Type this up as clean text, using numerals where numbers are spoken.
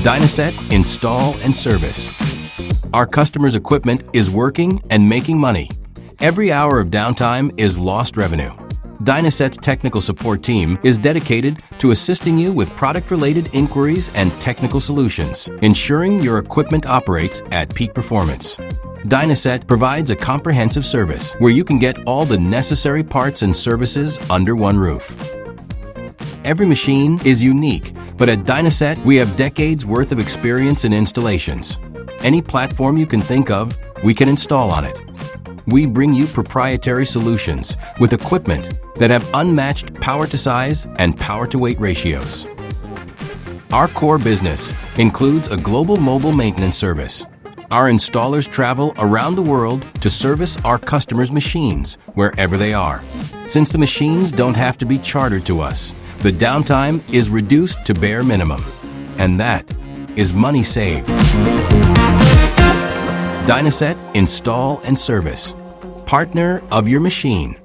Dynaset Install and Service. Our customers' equipment is working and making money. Every hour of downtime is lost revenue. Dynaset's technical support team is dedicated to assisting you with product-related inquiries and technical solutions, ensuring your equipment operates at peak performance. Dynaset provides a comprehensive service where you can get all the necessary parts and services under one roof. Every machine is unique, but at Dynaset, we have decades worth of experience in installations. Any platform you can think of, we can install on it. We bring you proprietary solutions with equipment that have unmatched power to size and power to weight ratios. Our core business includes a global mobile maintenance service. Our installers travel around the world to service our customers' machines wherever they are. Since the machines don't have to be chartered to us, the downtime is reduced to bare minimum. And that is money saved. Dynaset Install and Service. Partner of your machine.